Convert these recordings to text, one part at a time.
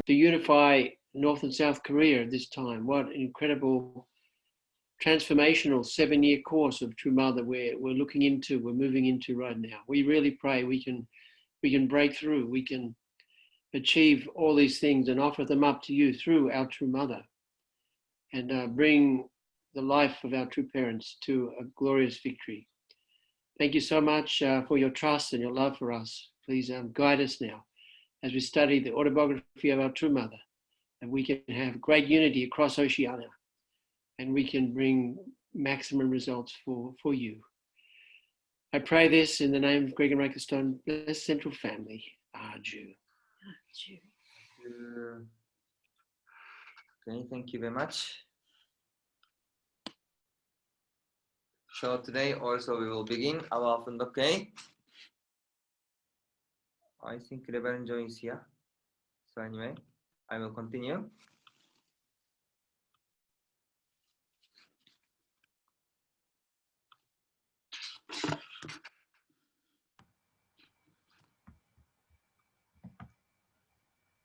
to unify North and South Korea at this time. What an incredible transformational 7-year course of True Mother we're moving into right now. We really pray we can break through, we can achieve all these things and offer them up to you through our True Mother, and bring the life of our true parents to a glorious victory. Thank you so much for your trust and your love for us. Please guide us now as we study the autobiography of our True Mother, and we can have great unity across Oceania, and we can bring maximum results for you. I pray this in the name of Greg and Rachel Stone, blessed central family. Aju. Okay, thank you very much. So today also we will begin our Fundoke. I think Reverend Joy is here. So anyway, I will continue.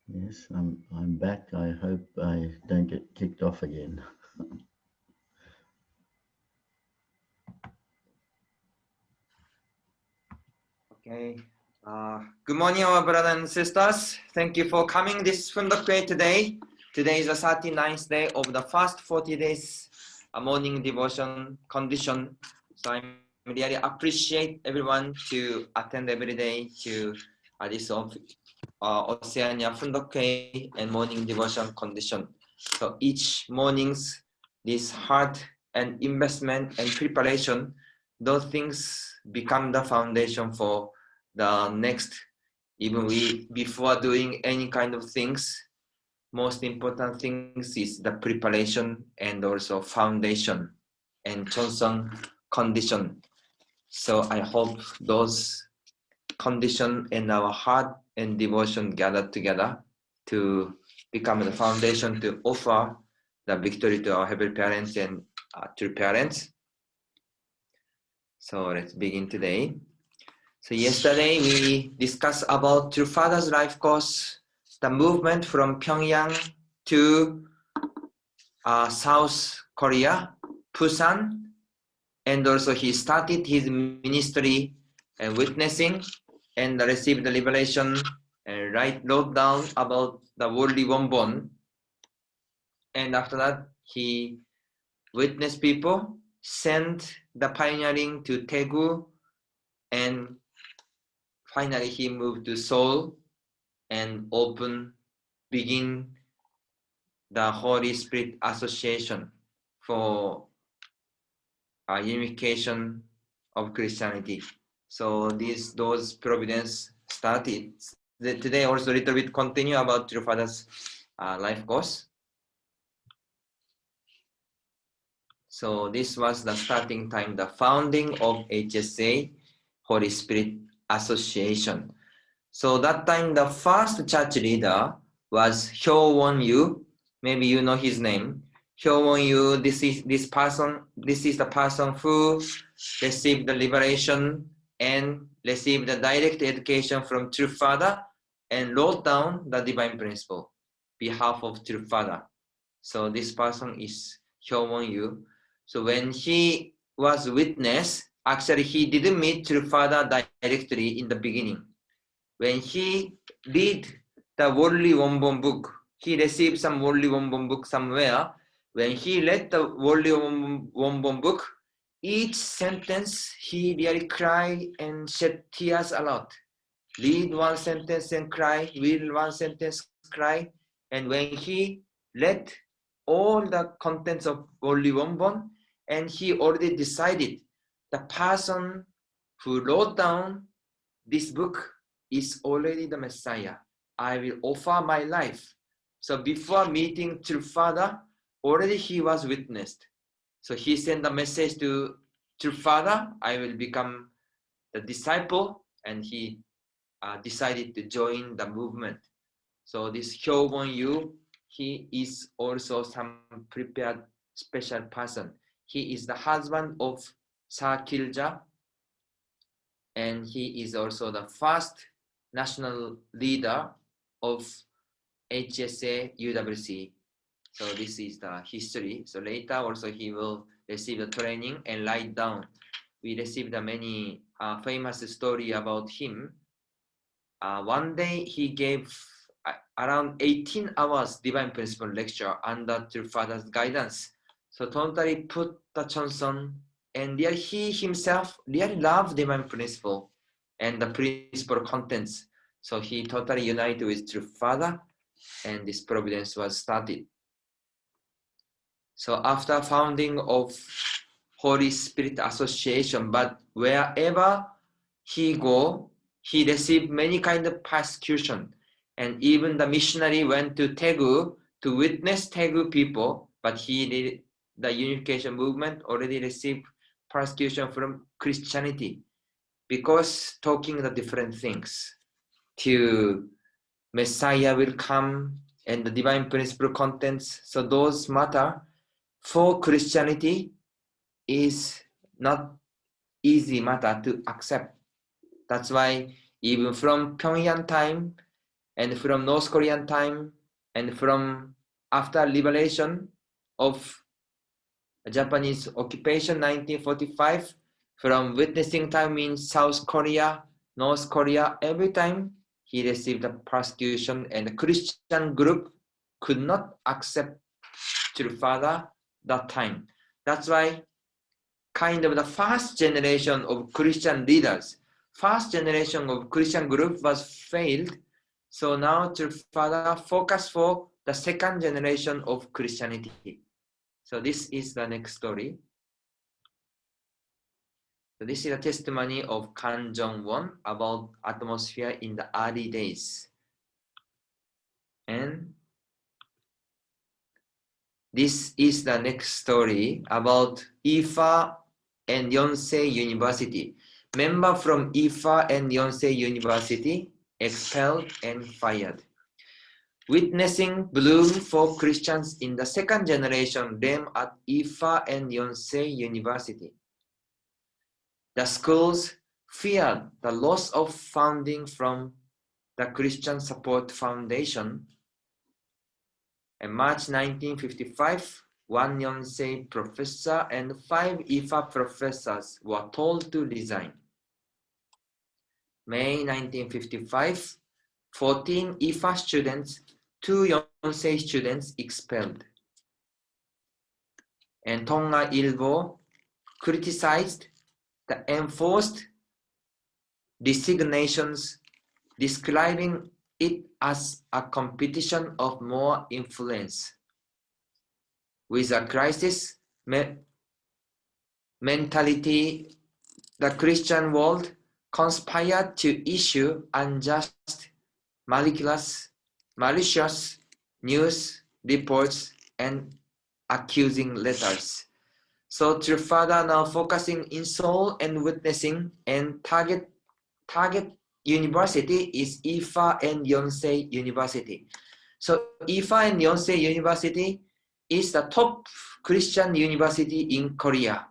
Yes, I'm back. I hope I don't get kicked off again. Okay. Good morning, our brothers and sisters. Thank you for coming this Fundoke today. Today is the 39th day of the first 40 days morning devotion condition. So I really appreciate everyone to attend every day to this Oceania Fundoke and morning devotion condition. So each morning's this heart and investment and preparation, those things become the foundation for the next. Even before doing any kind of things, most important things is the preparation and also foundation and Johnson condition. So I hope those condition in our heart and devotion gathered together to become the foundation to offer the victory to our heavenly parents and true parents. So let's begin today. So yesterday we discussed about True Father's life course, the movement from Pyongyang to South Korea, Busan, and also he started his ministry and witnessing and received the liberation and wrote down about the worldly bonbon. And after that, he witnessed people, sent the pioneering to Daegu, and finally he moved to Seoul and begin the Holy Spirit Association for unification of Christianity. So those providence started. Today also a little bit continue about True Father's life course. So this was the starting time, the founding of HSA, Holy Spirit Association. So that time the first church leader was Hyo Won-yu. Maybe you know his name. Hyo Won-yu, this is the person who received the liberation and received the direct education from True Father and wrote down the divine principle behalf of True Father. So this person is Hyo Won-yu. So when he was witness, actually he didn't meet True Father directly in the beginning. When he read the worldly bonbon book, he received some worldly bonbon book somewhere. When he read the worldly bonbon book, each sentence he really cried and shed tears a lot. Read one sentence and cry, read one sentence, cry. And when he read all the contents of worldly bonbon, and he already decided the person who wrote down this book is already the Messiah. I will offer my life. So before meeting True Father, already he was witnessed. So he sent a message to True Father, I will become the disciple, and he decided to join the movement. So this Hyo Won-yu, he is also some prepared special person. He is the husband of Sa Kilja, and he is also the first national leader of HSA-UWC. So this is the history. So later also he will receive the training and write down. We received many famous story about him. One day he gave around 18 hours Divine Principle lecture under True Father's guidance. So totally put the Johnson, and there he himself really loved Divine Principle and the principle contents. So he totally united with True Father, and this providence was started. So after founding of Holy Spirit Association, but wherever he go, he received many kind of persecution. And even the missionary went to Daegu to witness Daegu people, but the unification movement already received persecution from Christianity because talking the different things. To Messiah will come and the divine principle contents. So those matter for Christianity is not easy matter to accept. That's why even from Pyongyang time and from North Korean time and from after liberation of Japanese occupation 1945, from witnessing time in South Korea, North Korea, every time he received a persecution, and the Christian group could not accept True Father that time. That's why kind of the first generation of Christian leaders, first generation of Christian group was failed. So now True Father focus for the second generation of Christianity. So this is the next story. So this is a testimony of Kan Jong-won about atmosphere in the early days. And this is the next story about Ewha and Yonsei University. Member from Ewha and Yonsei University expelled and fired. Witnessing bloom for Christians in the second generation them at Ewha and Yonsei University. The schools feared the loss of funding from the Christian Support Foundation. In March 1955, one Yonsei professor and 5 Ewha professors were told to resign. May 1955, 14 Ewha students, 2 Yonsei students expelled. And Tonga Ilbo criticized the enforced designations, describing it as a competition of more influence. With a crisis mentality, the Christian world conspired to issue unjust, malicious news reports and accusing letters. So True Father now focusing in soul and witnessing, and target university is Ewha and Yonsei University. So Ewha and Yonsei University is the top Christian university in Korea.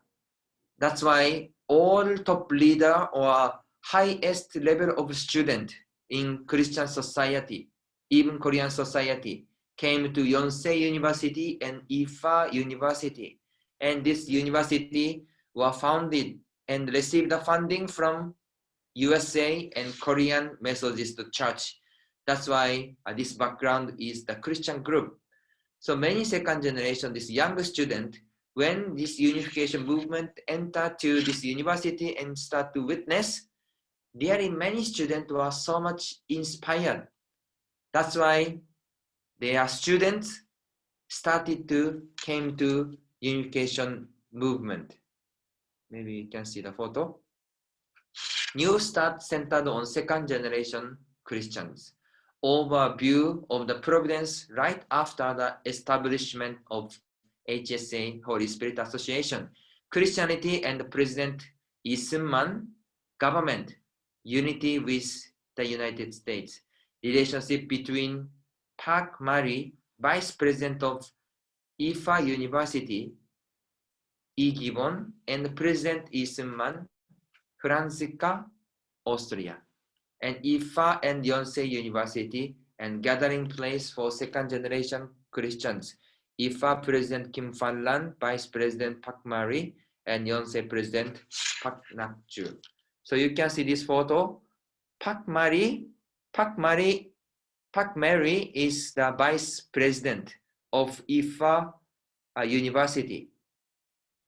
That's why all top leader or highest level of student in Christian society, even Korean society, came to Yonsei University and Ewha University. And this university were founded and received the funding from USA and Korean Methodist Church. That's why this background is the Christian group. So many second generation, this young student, when this unification movement enter to this university and start to witness, there are many students who are so much inspired. That's why their students started to came to unification movement. Maybe you can see the photo. New Start centered on second generation Christians. Overview of the providence right after the establishment of HSA, Holy Spirit Association. Christianity and President Lee-seung-man, government, unity with the United States. Relationship between Park Mari, Vice President of Ewha University, E. Gibbon, and President Lee-seung-man, Franziska, Austria, and Ewha and Yonsei University and gathering place for second generation Christians. Ewha President Kim Fan-lan, Vice President Park Mari, and Yonsei President Park Nak-ju. So you can see this photo. Park Mari is the Vice President of Ewha University.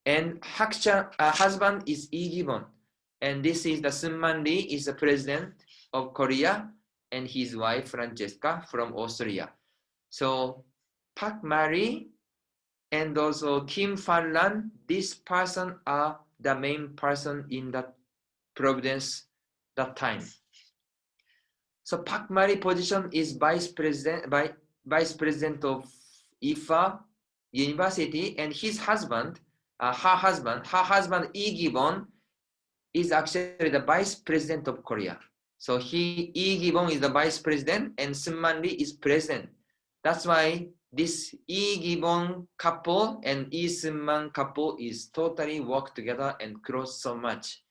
And husband is Lee Gi-bon. And this is the Sun-man Lee, is the President of Korea, and his wife Francesca from Austria. So Park Mari and also Kim Fan-lan, this person are the main person in that Providence that time. So Park Mari position is Vice President of Ewha University, and his husband, her husband Lee Gi-bon, is actually the Vice President of Korea. So Lee Gi-bon is the Vice President and Sun-man Lee is President. That's why this Lee Gi-bon couple and Lee Sun-man couple is totally work together and close so much.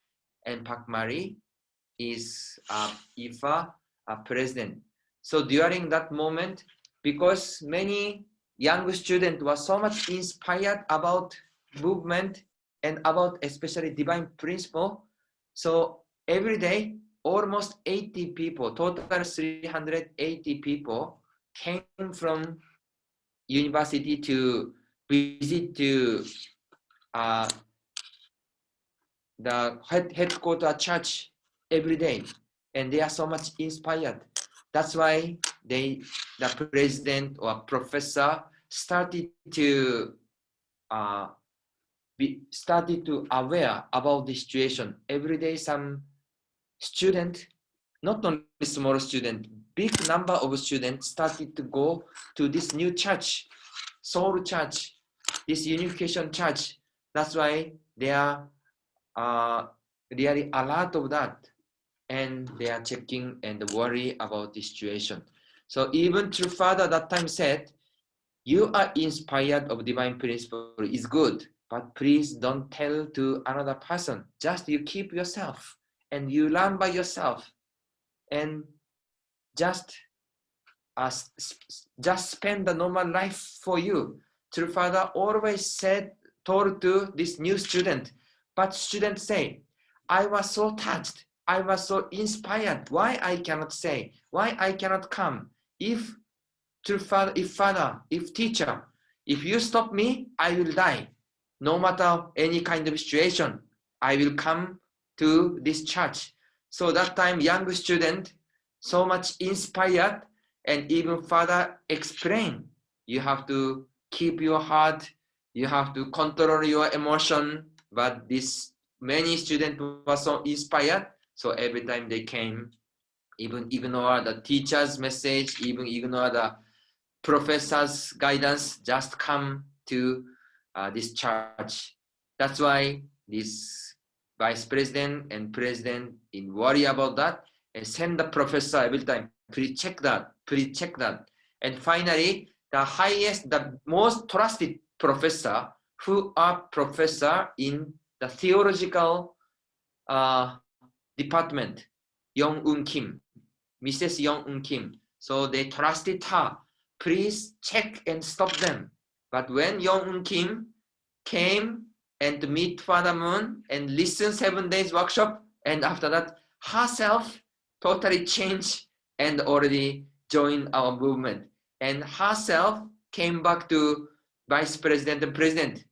And Park Mari is Ewha President. So during that moment, because many young students were so much inspired about movement and about especially divine principle, so every day almost 80 people, total 380 people came from university to visit to the headquarter church every day, and they are so much inspired. That's why the president or professor started to aware about the situation. Every day some student, not only small student, big number of students started to go to this new church, Seoul church, this unification church. That's why they are really a lot of that, and they are checking and worry about the situation. So even true father that time said, you are inspired of divine principle is good, but please don't tell to another person. Just you keep yourself and you learn by yourself, and just spend the normal life for you. True father always told to this new student, but students say, I was so touched, I was so inspired. Why I cannot say? Why I cannot come? If teacher, if you stop me, I will die. No matter any kind of situation, I will come to this church. So that time, young student, so much inspired, and even father explained, you have to keep your heart, you have to control your emotion. But this many students were so inspired, so every time they came, even ignore the teacher's message, even ignore the professor's guidance, just come to this church. That's why this vice president and president in worry about that and send the professor every time, please check that, please check that. And finally, the most trusted professor, who are professor in the theological department, Young-eun Kim, Mrs. Young-eun Kim. So they trusted her, please check and stop them. But when Young-eun Kim came and to meet Father Moon and listen 7 days workshop, and after that herself totally changed and already joined our movement, and herself came back to vice president and president.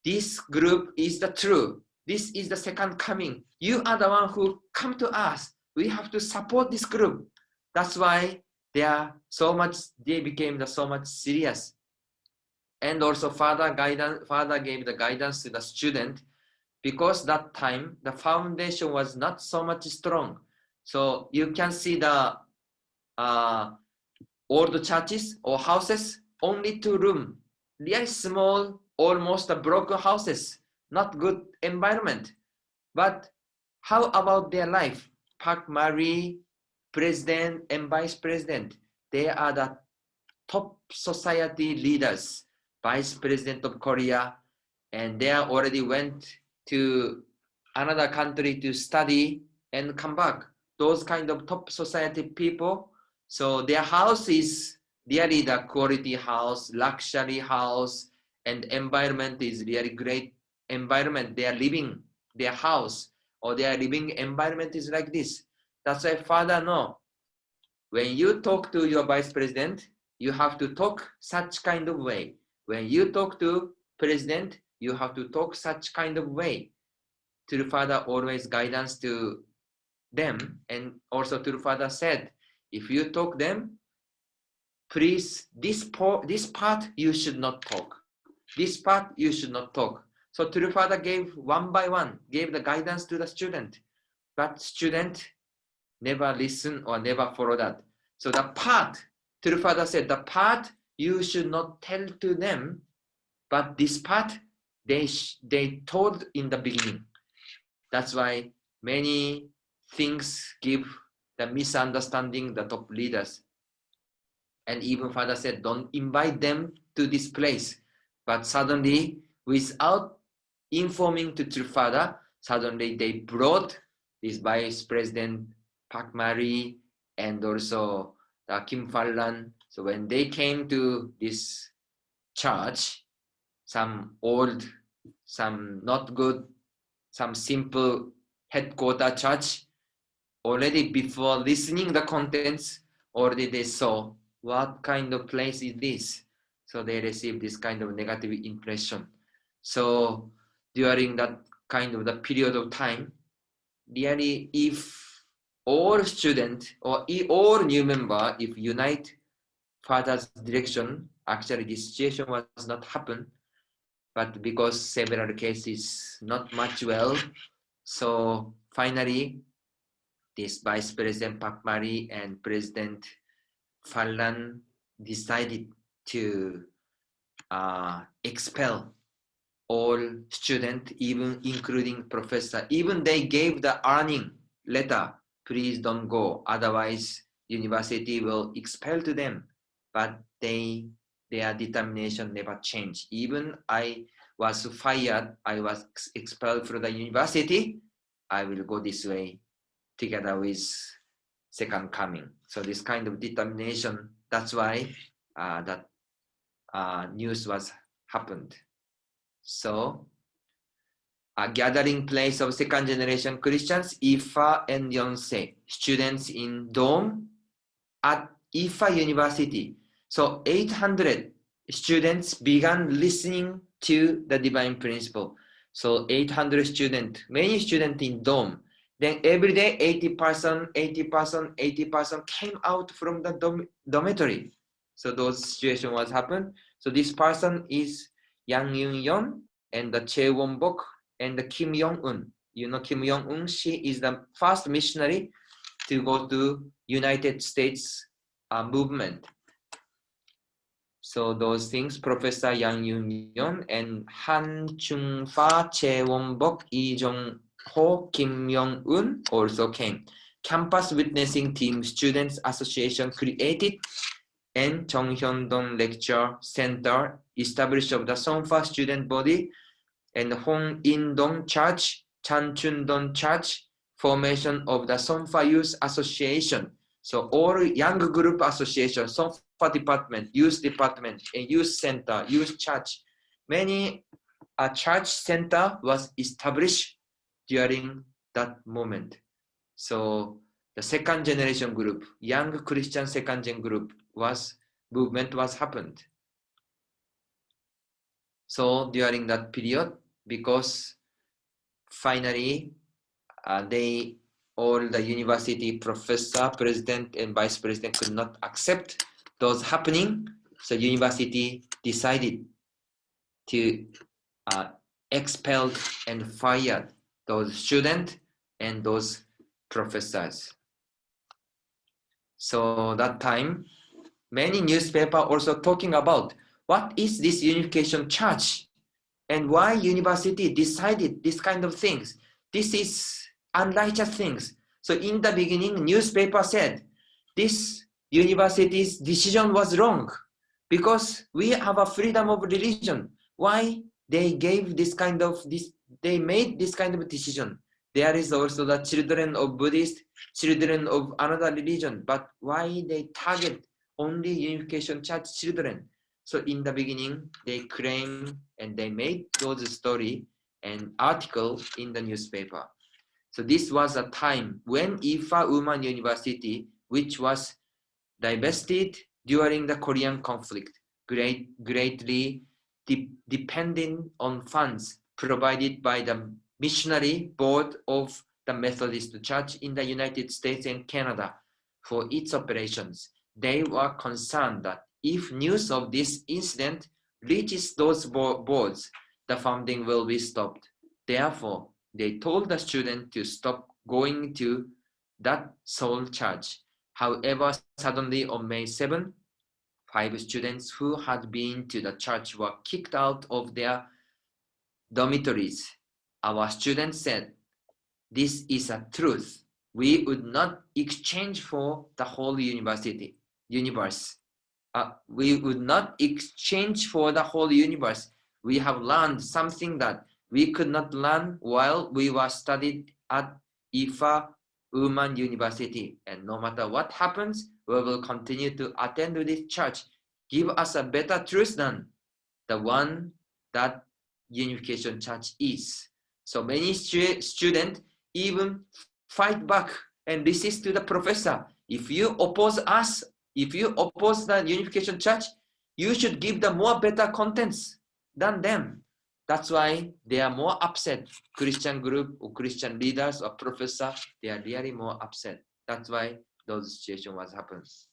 This group is the true. This is the second coming. You are the one who come to us. We have to support this group. That's why they became so much serious. And also father gave the guidance to the student, because that time the foundation was not so much strong. So you can see the old churches or houses, only 2 rooms, really small, almost broken houses, not good environment. But how about their life? Park Mari, president and vice president, they are the top society leaders, vice president of Korea, and they already went to another country to study and come back. Those kind of top society people, So their house is really the quality house, luxury house, and environment is really great environment. They are living, their house or their living environment is like this. That's why Father, no, when you talk to your vice president, you have to talk such kind of way. When you talk to president, you have to talk such kind of way. To the Father always guidance to them, and also to the Father said, if you talk them, please, this part you should not talk. This part you should not talk. So to the Father gave one by one, gave the guidance to the student, but student never listen or never follow that. So the part, to the Father said, the part you should not tell to them, but this part they told in the beginning. That's why many things give the misunderstanding the top leaders. And even Father said, don't invite them to this place. But suddenly, without informing to the Father, suddenly they brought this Vice President Park Mari and also Kim Fallan. So when they came to this church, some old, some not good, some simple headquarter church, already before listening the contents, already they saw what kind of place is this. So they received this kind of negative impression. So during that kind of the period of time, really if all student or all new member, if unite Father's direction, actually this situation was not happen. But because several cases not much well, so finally this Vice President Park Mari and President Fallan decided to expel all students, even including professor. Even they gave the warning letter, please don't go, otherwise university will expel to them. But their determination never changed. Even I was fired, I was expelled from the university, I will go this way together with second coming. So this kind of determination, that's why that news was happened. So a gathering place of second generation Christians, Ewha and Yonsei, students in dorm at Ewha University. So 800 students began listening to the divine principle. So 800 students, many students in dorm. Then every day 80% came out from the dormitory. So those situation was happened. So this person is Yang Yun-yeon and the Che Won-bok and the Kim Yong-un. You know Kim Yong-un, she is the first missionary to go to United States movement. So those things, Professor Yang Yun-yeon and Han Chung-fa, Che Won-bok, Lee Jong-ho, Kim Yong-un also came. Campus Witnessing Team Students Association created and Jong Hyun-dong Lecture Center established of the Sonfa student body and Hong In-dong Church, Chan Chun-dong Church, formation of the Sonfa Youth Association. So all young group association, Sonfa department, youth department, and youth center, youth church. Many a church center was established during that moment. So the second generation group, young Christian second gen group movement was happened. So during that period, because finally all the university professor, president, and vice president could not accept those happening. So university decided to expel and fire those students and those professors. So that time, many newspapers also talking about what is this unification church and why university decided this kind of things. This is unrighteous things. So in the beginning, newspaper said this university's decision was wrong because we have a freedom of religion. Why they gave this kind of they made this kind of decision? There is also the children of Buddhist, children of another religion, but why they target only Unification Church children? So in the beginning, they claim and they made those story and article in the newspaper. So this was a time when Ewha Women University, which was divested during the Korean conflict, greatly depending on funds provided by the missionary board of the Methodist Church in the United States and Canada for its operations. They were concerned that if news of this incident reaches those boards, the funding will be stopped. Therefore, they told the student to stop going to that Seoul church. However, suddenly on May 7, 5 students who had been to the church were kicked out of their dormitories. Our students said, "This is a truth. We would not exchange for the whole universe. We would not exchange for the whole universe. We have learned something that we could not learn while we were studied at Ewha Women University. And no matter what happens, we will continue to attend this church. Give us a better truth than the one that Unification Church is." So many students even fight back and resist to the professor. If you oppose us, if you oppose the Unification Church, you should give the more better contents than them. That's why they are more upset. Christian group or Christian leaders or professor, they are really more upset. That's why those situation was happens.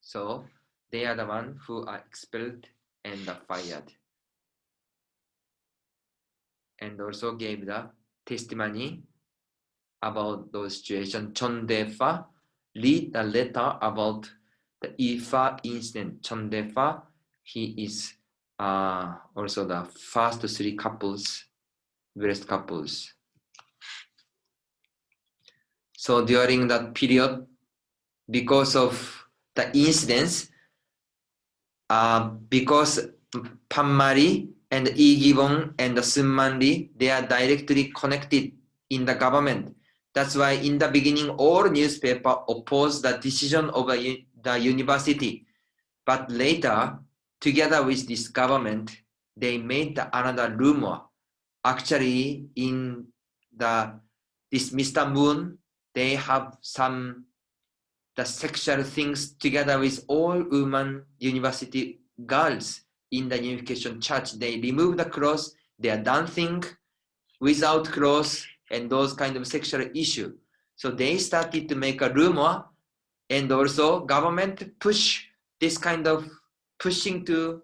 So they are the one who are expelled and fired. And also gave the testimony about those situations. Chon Dae-fa read the letter about the Ewha incident. Chon Dae-fa, he is also the first 3 couples, blessed couples. So during that period, because of the incidents, because Panmari and Lee Gi-bong and the Sun Lee, they are directly connected in the government. That's why in the beginning, all newspapers opposed the decision of the university. But later, together with this government, they made another rumor. Actually, in this Mr. Moon, they have the sexual things together with all women university girls in the Unification Church. They remove the clothes, they are dancing without clothes and those kind of sexual issue. So they started to make a rumor, and also government push this kind of pushing to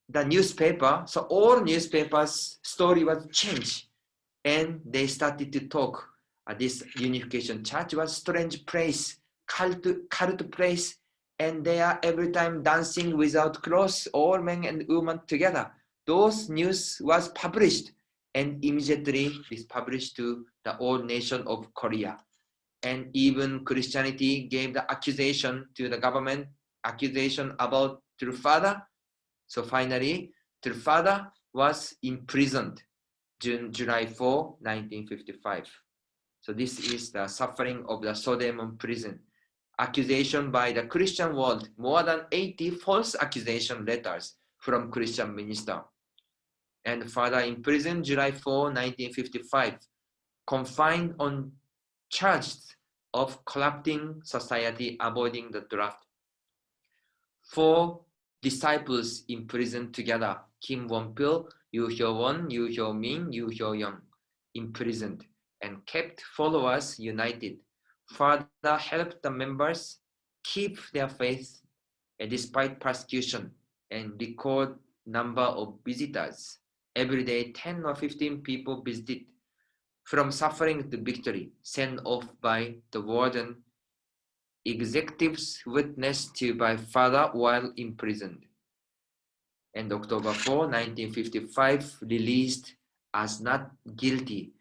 the newspaper. So all newspapers story was changed, and they started to talk. This Unification Church was strange place, cult place, and they are every time dancing without clothes, all men and women together. Those news was published, and immediately this published to the whole nation of Korea. And even Christianity gave the accusation to the government, accusation about True-Father. So finally, True-Father was imprisoned July 4, 1955. So this is the suffering of the Sodemon prison. Accusation by the Christian world, more than 80 false accusation letters from Christian minister. And father in prison July 4, 1955, confined on charges of corrupting society, avoiding the draft. 4 disciples imprisoned together, Kim Won-pil, Yoo Hyo-won, Yoo Hyo-min, Yoo Hyo-young, imprisoned, and kept followers united. Father helped the members keep their faith despite persecution, and record number of visitors. Every day, 10 or 15 people visited. From suffering to victory, sent off by the warden, executives witnessed to by father while imprisoned. And October 4, 1955, released as not guilty.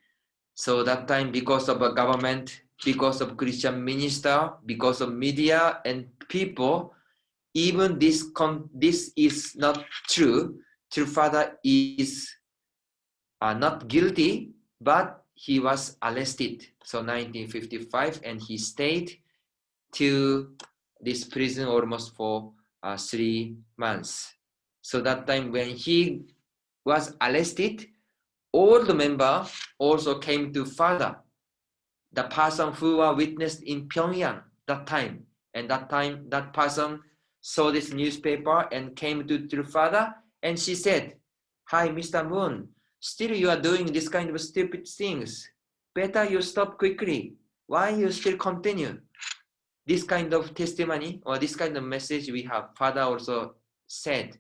So that time, because of a government, because of Christian minister, because of media and people, even this is not true. True Father is not guilty, but he was arrested. So 1955, and he stayed to this prison almost for 3 months. So that time when he was arrested, all the members also came to Father, the person who was witnessed in Pyongyang that time. And that time, that person saw this newspaper and came to Father, and she said, "Hi, Mr. Moon, still you are doing this kind of stupid things. Better you stop quickly. Why you still continue?" This kind of testimony or this kind of message we have, Father also said.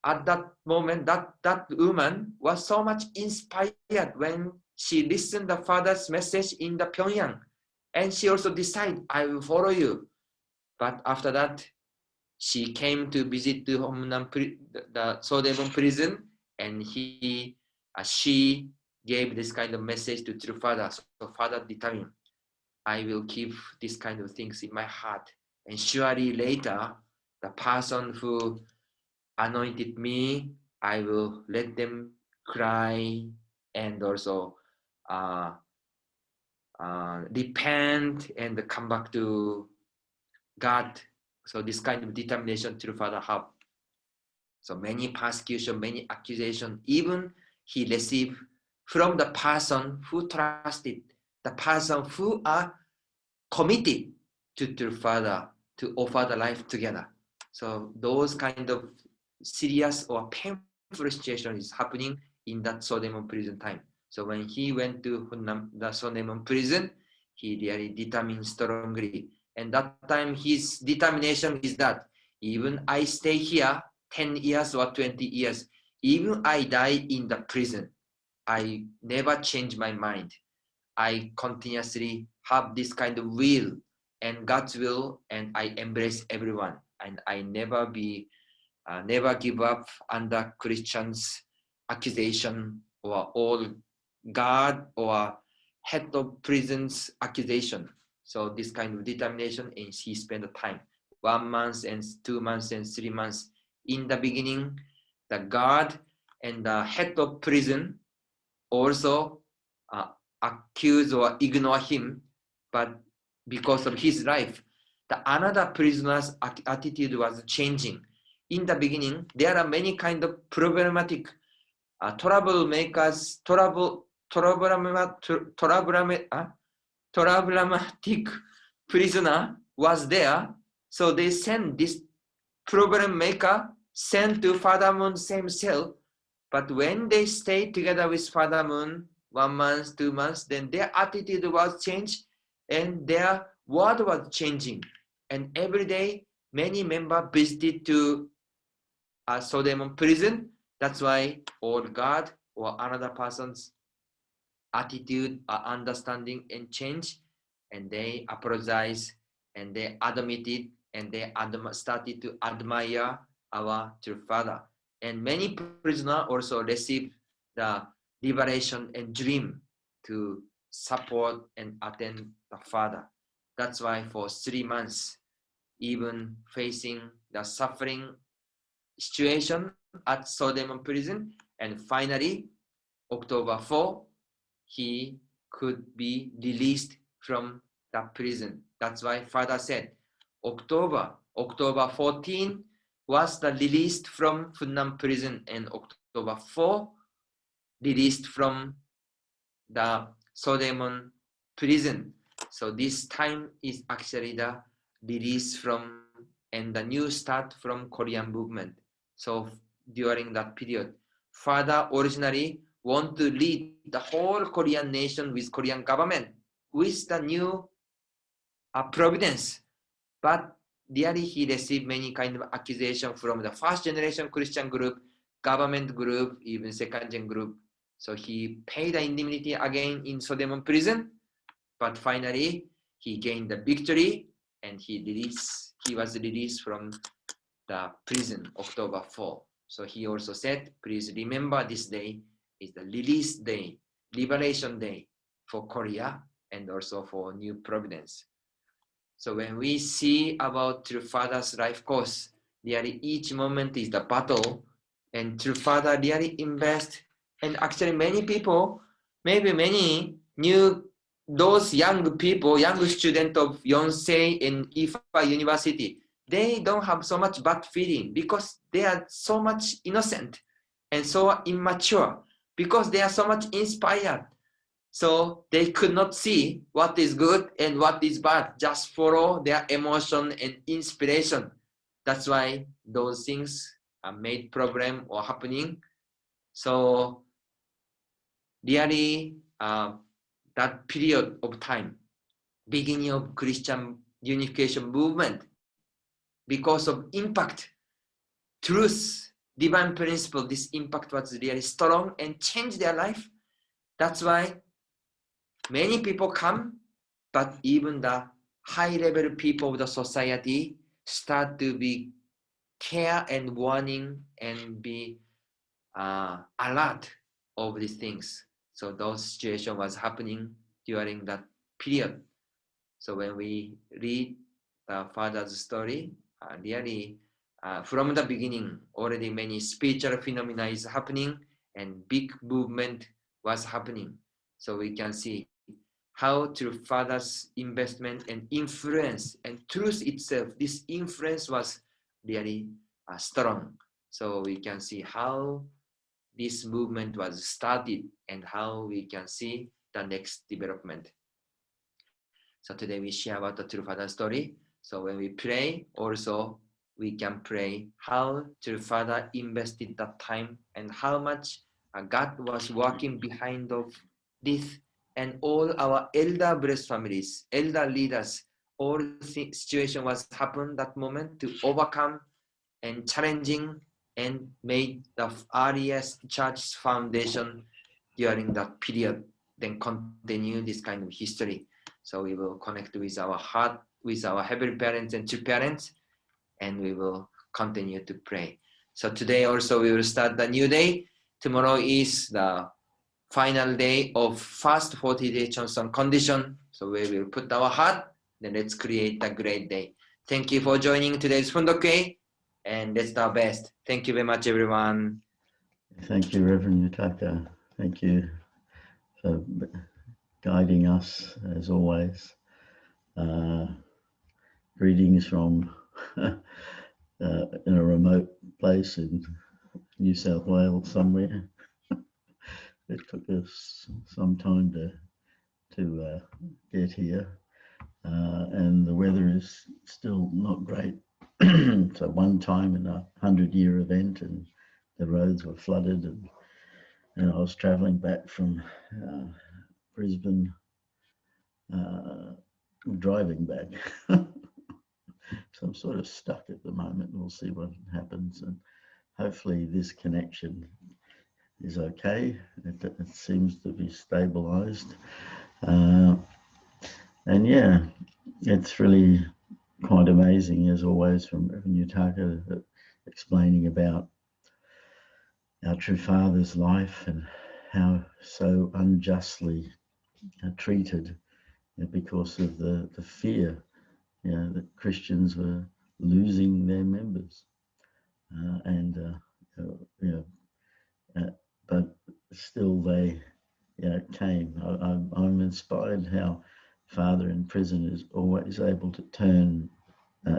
At that moment, that woman was so much inspired when she listened the Father's message in the Pyongyang, and she also decided, "I will follow you." But after that, she came to visit the Sodemon prison, and she gave this kind of message to True Father. So Father determined, "I will keep this kind of things in my heart, and surely later, the person who anointed me, I will let them cry and also repent and come back to God." So this kind of determination True Father have. So many persecution, many accusation, even he received from the person who trusted, the person who are committed to True Father to offer the life together. So those kind of serious or painful situation is happening in that Sodemon prison time. So when he went to the Sodemon prison, he really determined strongly. And that time his determination is that even I stay here 10 years or 20 years, even I die in the prison, I never change my mind. I continuously have this kind of will and God's will, and I embrace everyone. And I never give up under Christians' accusation or all God or head of prison's accusation. So this kind of determination, and he spent the time, 1 month and 2 months and 3 months. In the beginning, the guard and the head of prison also accuse or ignore him, but because of his life, the another prisoner's attitude was changing. In the beginning, there are many kind of problematic problematic prisoner was there. So they sent this problem maker sent to Father Moon's same cell. But when they stayed together with Father Moon 1 month, 2 months, then their attitude was changed and their word was changing. And every day, many members visited to Sodemon prison. That's why all God or another person's attitude or understanding and change, and they apologize and they admitted and they started to admire our True Father. And many prisoners also received the liberation and dream to support and attend the Father. That's why for 3 months, even facing the suffering situation at Sodemon prison, and finally, October 4, he could be released from the prison. That's why Father said, October 14 was the released from Funnam prison, and October 4 released from the Sodemon prison. So this time is actually the release from and the new start from Korean movement. So during that period, Father originally want to lead the whole Korean nation with Korean government with the new providence, but really he received many kind of accusation from the first generation Christian group, government group, even second gen group. So he paid the indemnity again in Sodemon prison, but finally he gained the victory and he was released from the prison October 4. So he also said, please remember this day is the release day, liberation day for Korea and also for New Providence. So when we see about True Father's life course, really each moment is the battle and True Father really invest. And actually many people, maybe many knew those young people, young students of Yonsei in Ewha University, they don't have so much bad feeling because they are so much innocent and so immature because they are so much inspired. So they could not see what is good and what is bad, just follow their emotion and inspiration. That's why those things are made problem or happening. So really that period of time, beginning of Christian unification movement, because of impact, truth, divine principle, this impact was really strong and changed their life. That's why many people come, but even the high level people of the society start to be care and warning and be alert of these things. So those situation was happening during that period. So when we read the father's story, really from the beginning, already many spiritual phenomena is happening and big movement was happening. So we can see how through father's investment and influence and truth itself, this influence was really strong. So we can see how this movement was started and how we can see the next development. So today we share about the True Father story. So when we pray, also we can pray how True Father invested that time and how much God was working behind of this, and all our elder blessed families, elder leaders, all situation was happened that moment to overcome and challenging and made the earliest church foundation during that period, then continue this kind of history. So we will connect with our heart, with our heavenly parents and true parents, and we will continue to pray. So today also we will start the new day. Tomorrow is the final day of first 40-day Johnson condition. So we will put our heart, then let's create a great day. Thank you for joining today's Fundoke, and let's do our best. Thank you very much, everyone. Thank you, Reverend Yutaka. Thank you for guiding us as always. Greetings from in a remote place in New South Wales somewhere. It took us some time to get here, and the weather is still not great. So one time in a 100-year event, and the roads were flooded, and I was travelling back from Brisbane, driving back. So I'm sort of stuck at the moment. We'll see what happens, and hopefully this connection is okay. It seems to be stabilized, and yeah, it's really quite amazing as always from Reverend Yutaka explaining about our true father's life and how so unjustly treated because of the fear that Christians were losing their members, but still they came. I'm inspired how Father in prison is always able to turn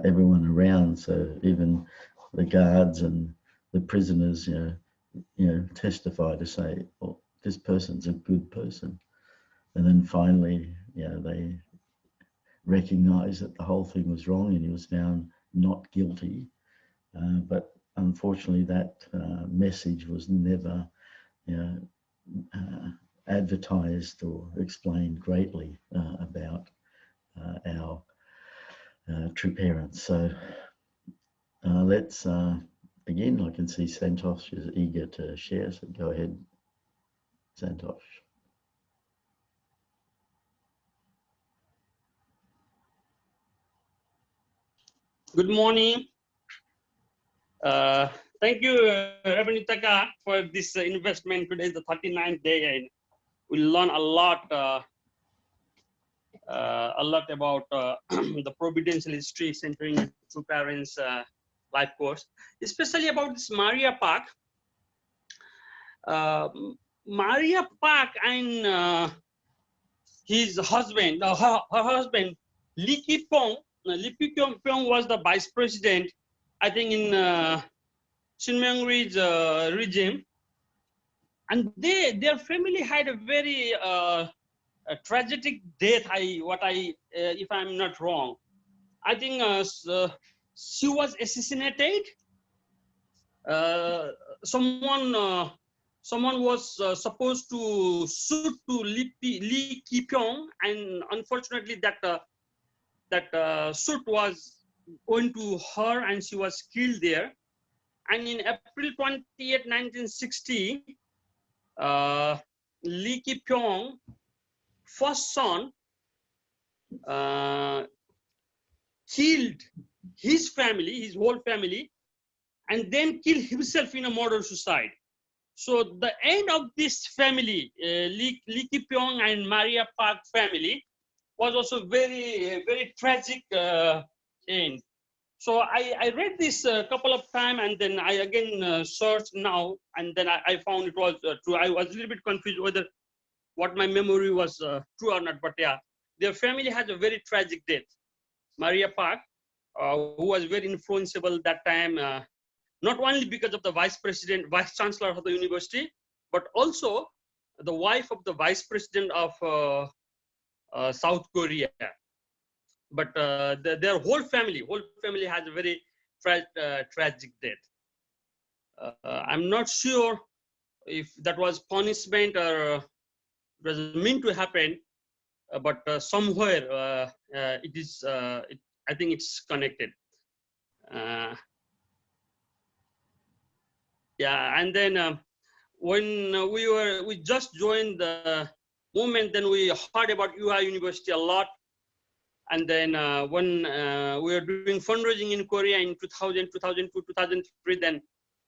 everyone around. So even the guards and the prisoners, testify to say, well, this person's a good person. And then finally, they recognize that the whole thing was wrong and he was found not guilty. But unfortunately, that message was never advertised or explained greatly about our true parents. So let's begin. I can see Santosh is eager to share, so go ahead, Santosh. Good morning. Thank you, Reverend Yutaka, for this investment. Today is the 39th day, and we learn a lot about the providential history centering true parents' life course, especially about this Maria Park. Maria Park and his husband, her husband, Lee Ki-pyong. Lee Ki-pyong was the vice president, I think, in Shin Myung-ri's regime. And their family had a very a tragic death, if I'm not wrong. I think she was assassinated. Someone was supposed to shoot to Lee Ki-pyong, and unfortunately that shoot was going to her, and she was killed there. And in April 28, 1960, Lee Ki-pyong, first son, killed his family, his whole family, and then killed himself in a murder suicide. So the end of this family, Lee Ki-pyong and Maria Park family, was also very, very tragic end. So I read this a couple of times, and then I again searched now, and then I found it was true. I was a little bit confused whether what my memory was true or not, but yeah, their family has a very tragic death. Maria Park, who was very influenceable that time, not only because of the vice chancellor of the university, but also the wife of the vice president of South Korea. But their whole family has a very tragic death. I'm not sure if that was punishment or it was meant to happen, but somewhere it is. I think it's connected. Yeah, and then when we just joined the movement, then we heard about Ewha University a lot. And then when we were doing fundraising in Korea in 2000, 2002, 2003, then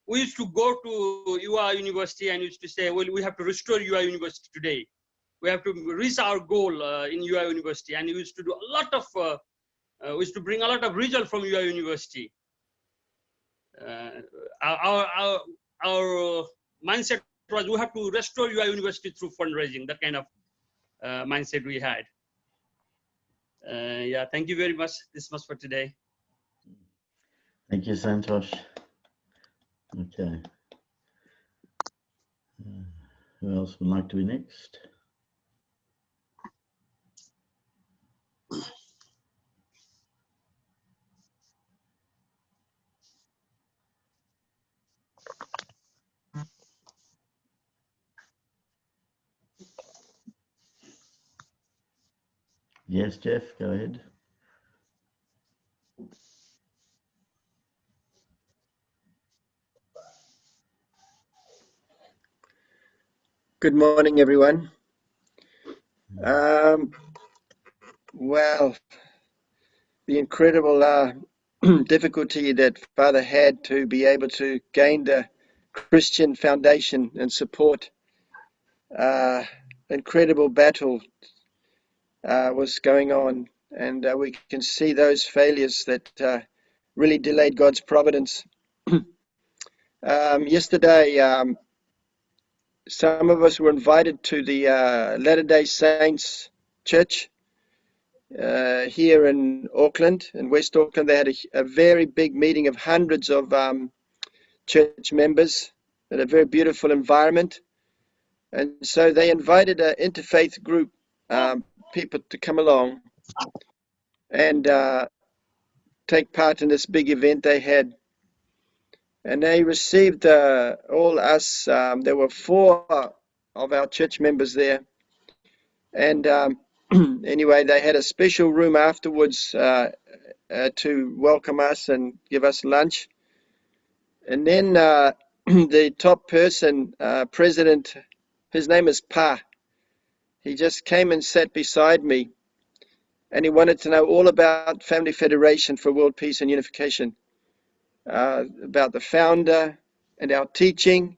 we used to go to Ewha University and used to say, well, we have to restore Ewha University today. We have to reach our goal in Ewha University. And we used to do a lot of, we used to bring a lot of result from Ewha University. Our mindset was we have to restore Ewha University through fundraising, that kind of mindset we had. Yeah, thank you very much. This was for today. Thank you, Santosh. Okay. Who else would like to be next? Yes, Jeff, go ahead. Good morning, everyone. Well, the incredible difficulty that Father had to be able to gain the Christian foundation and support, incredible battle was going on, and we can see those failures that really delayed God's providence. Yesterday, some of us were invited to the Latter-day Saints Church here in Auckland, in West Auckland. They had a very big meeting of hundreds of church members in a very beautiful environment. And so they invited an interfaith group, people to come along and take part in this big event they had. And they received all us, there were 4 of our church members there. And anyway, they had a special room afterwards to welcome us and give us lunch. And then the top person, president, his name is Pa. He just came and sat beside me, and he wanted to know all about Family Federation for World Peace and Unification, about the founder and our teaching.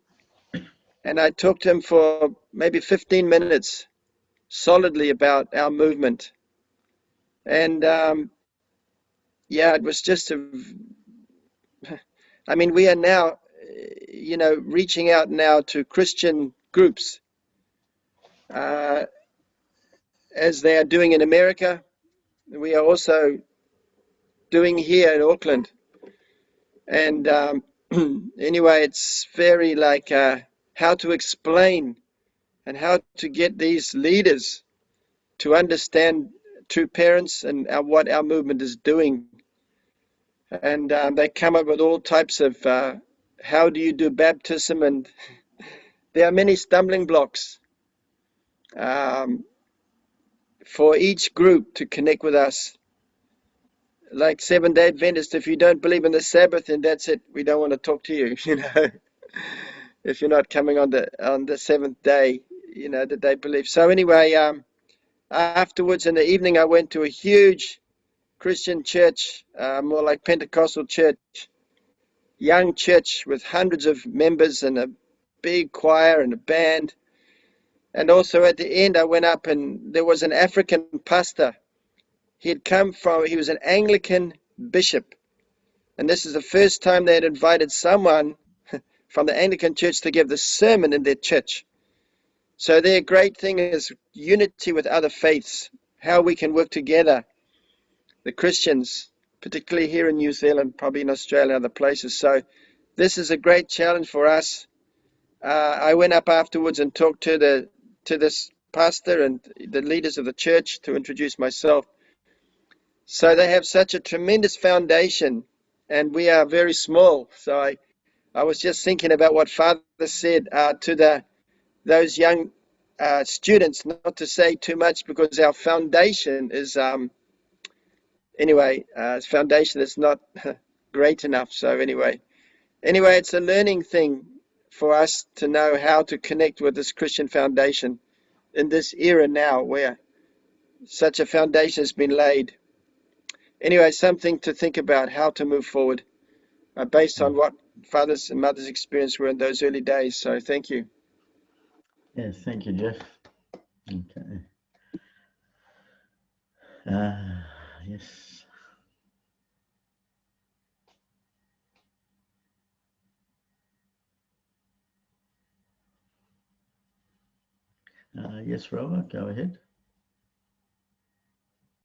And I talked to him for maybe 15 minutes solidly about our movement. And yeah, it was just I mean, we are now you know, reaching out now to Christian groups, as they are doing in America. We are also doing here in Auckland. And anyway, it's very like how to explain and how to get these leaders to understand true parents and what our movement is doing. And they come up with all types of how do you do baptism, and there are many stumbling blocks for each group to connect with us. Like Seventh-day Adventists, if you don't believe in the Sabbath, then that's it. We don't want to talk to you, you know, if you're not coming on the seventh day, you know, that they believe. So anyway, afterwards in the evening, I went to a huge Christian church, more like Pentecostal church, young church with hundreds of members and a big choir and a band. And also at the end, I went up and there was an African pastor. He was an Anglican bishop. And this is the first time they had invited someone from the Anglican church to give the sermon in their church. So their great thing is unity with other faiths, how we can work together, the Christians, particularly here in New Zealand, probably in Australia and other places. So this is a great challenge for us. I went up afterwards and talked to this pastor and the leaders of the church to introduce myself. So they have such a tremendous foundation, and we are very small. So I was just thinking about what Father said to those young students, not to say too much because our foundation is foundation is not great enough. So anyway, it's a learning thing for us to know how to connect with this Christian foundation in this era now where such a foundation has been laid. Anyway, something to think about how to move forward based on what fathers and mothers' experience were in those early days. So thank you. Yes, thank you, Jeff. Okay. Yes. Yes, Robert, go ahead.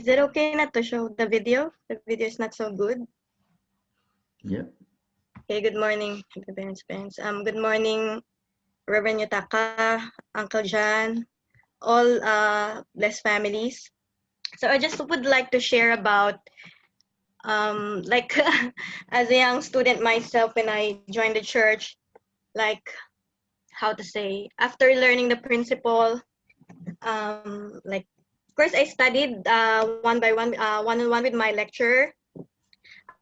Is it okay not to show the video? The video is not so good. Yep. Okay, good morning, parents. Good morning, Reverend Yutaka, Uncle John, all blessed families. So I just would like to share about, like, as a young student myself, when I joined the church, like, how to say, after learning the principle, like, of course, I studied one by one, one-on-one with my lecturer.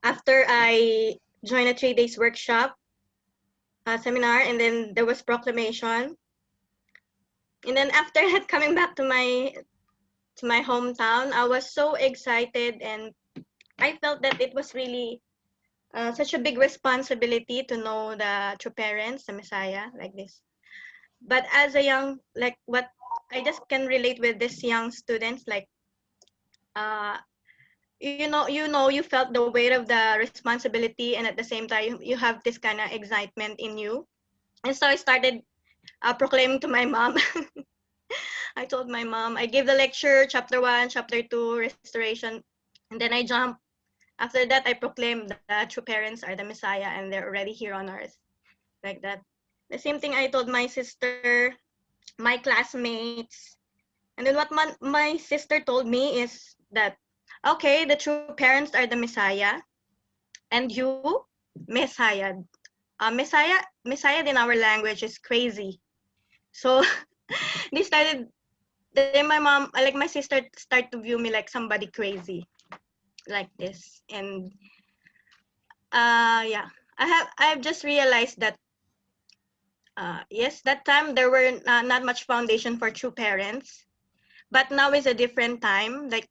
After I joined a 3 days workshop seminar, and then there was proclamation. And then after that, coming back to my hometown, I was so excited, and I felt that it was really such a big responsibility to know the true parents, the Messiah, like this. But as a young, like what I just can relate with these young students, like, you felt the weight of the responsibility, and at the same time, you have this kind of excitement in you. And so I started proclaiming to my mom. I told my mom, I gave the lecture, chapter 1, chapter 2, restoration, and then I jumped. After that, I proclaimed that true parents are the Messiah, and they're already here on earth, like that. The same thing I told my sister, my classmates. And then what my sister told me is that, okay, the true parents are the Messiah, and you, Messiah. Messiah in our language is crazy. So they started, then my mom, like my sister, started to view me like somebody crazy, like this. And yeah, I've just realized that yes, that time there were not much foundation for true parents, but now is a different time. Like,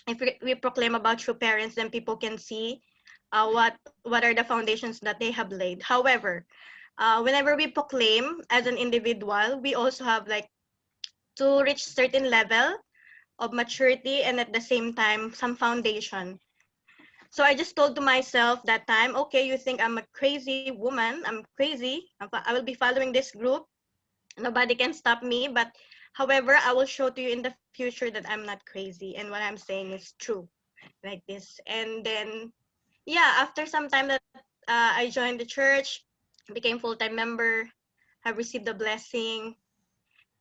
if we proclaim about true parents, then people can see what are the foundations that they have laid. However, whenever we proclaim as an individual, we also have like to reach certain level of maturity, and at the same time some foundation. So I just told to myself that time, okay, you think I'm a crazy woman, I'm crazy, I will be following this group, nobody can stop me, but however, I will show to you in the future that I'm not crazy and what I'm saying is true, like this. And then, yeah, after some time that I joined the church, became full-time member, have received the blessing.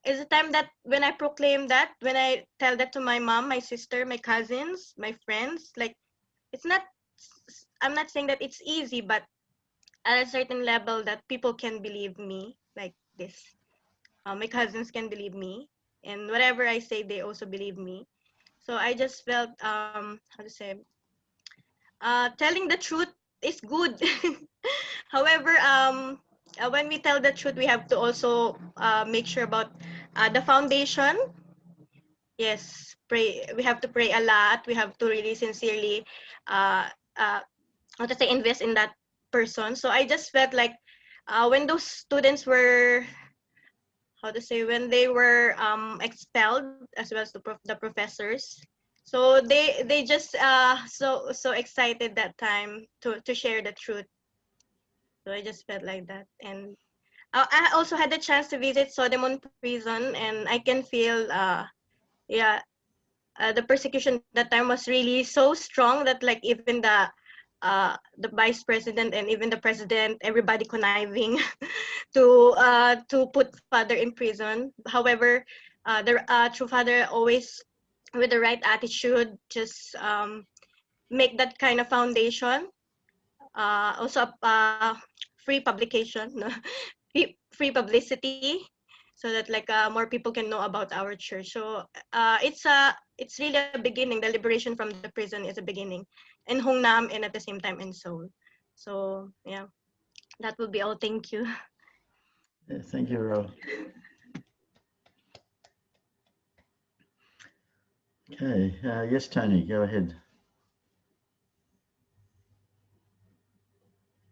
It's a time that when I proclaim that, when I tell that to my mom, my sister, my cousins, my friends, like, it's not, I'm not saying that it's easy, but at a certain level that people can believe me like this. My cousins can believe me, and whatever I say, they also believe me. So I just felt, how to say, telling the truth is good. However, when we tell the truth, we have to also make sure about the foundation. Yes, pray. We have to pray a lot. We have to really sincerely, uh, uh, how to say, invest in that person. So I just felt like when those students were, how to say, when they were expelled, as well as the professors, so they just so excited that time to share the truth. So I just felt like that. And I also had the chance to visit Sodemon prison, and I can feel yeah, the persecution that time was really so strong that like even the vice president and even the president, everybody conniving to put father in prison. However, the true father always, with the right attitude, just make that kind of foundation. Also, free publication, no? free publicity, so that like more people can know about our church. So it's really a beginning. The liberation from the prison is a beginning in Hong Nam and at the same time in Seoul. So yeah, that will be all. Thank you. Yeah, thank you, Ro. Okay, yes, Tony, go ahead.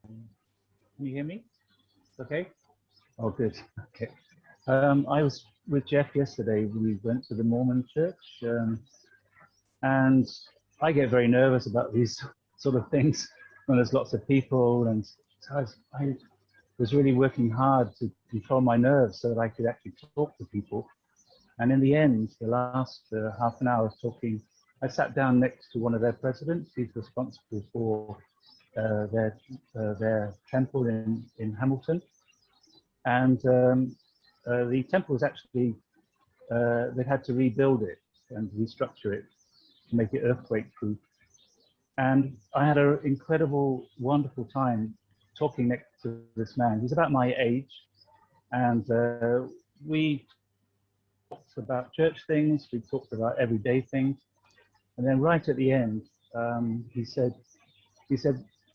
Can you hear me? Okay. Oh, good. Okay. I was with Jeff yesterday. We went to the Mormon church, and I get very nervous about these sort of things when there's lots of people, and so I was really working hard to control my nerves so that I could actually talk to people. And in the end, the last half an hour of talking, I sat down next to one of their presidents. He's responsible for their temple in Hamilton. And the temple was actually, they had to rebuild it and restructure it to make it earthquake proof. And I had an incredible, wonderful time talking next to this man. He's about my age. And we talked about church things, we talked about everyday things. And then right at the end, he said,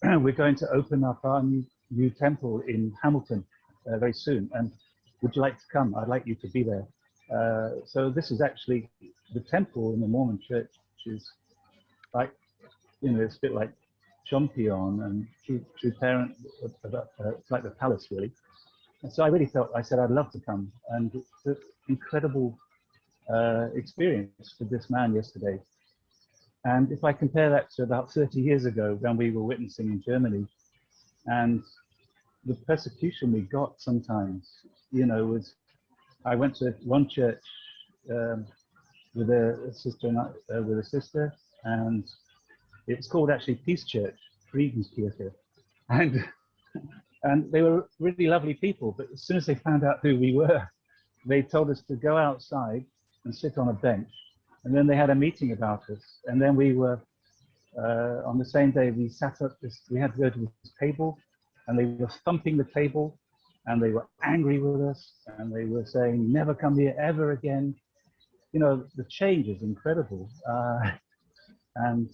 we're going to open up our new temple in Hamilton very soon. And would you like to come? I'd like you to be there. So this is actually the temple in the Mormon church, which is like, you know, it's a bit like Chompion and True Parent. It's like the palace, really. And so I really felt, I said, I'd love to come. And it's an incredible experience for this man yesterday. And if I compare that to about 30 years ago when we were witnessing in Germany, and the persecution we got sometimes, you know, was, I went to one church with a sister, and it was called actually Peace Church, Friedenskirche, and they were really lovely people. But as soon as they found out who we were, they told us to go outside and sit on a bench. And then they had a meeting about us. And then we were, on the same day, we sat up, we had to go to this table, and they were thumping the table, and they were angry with us, and they were saying, never come here ever again. You know, the change is incredible. And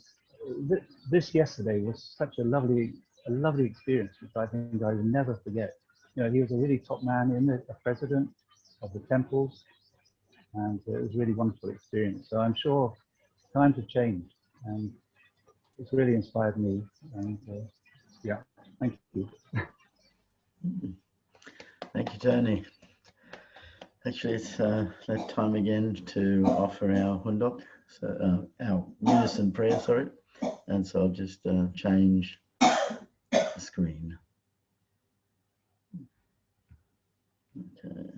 this yesterday was such a lovely experience, which I think I will never forget. You know, he was a really top man a president of the temples, and it was a really wonderful experience. So I'm sure times have changed, and it's really inspired me. And yeah, thank you. Thank you, Tony. Actually, it's that time again to offer our hundok, so our unison prayer, sorry. And so I'll just change the screen. Okay.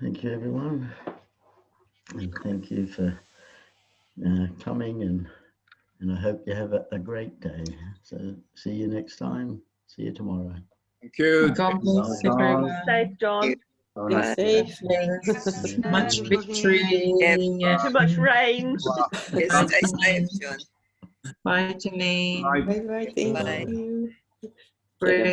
Thank you, everyone. And thank you for coming, and I hope you have a great day. So see you next time. See you tomorrow. Thank you. God bless everyone. Safe, John. Be safe. Yes. Much victory. Yes. Too much rain. Yes, stay safe, John. Bye, Janine. Bye. Bye. Thank Bye. you. Bye.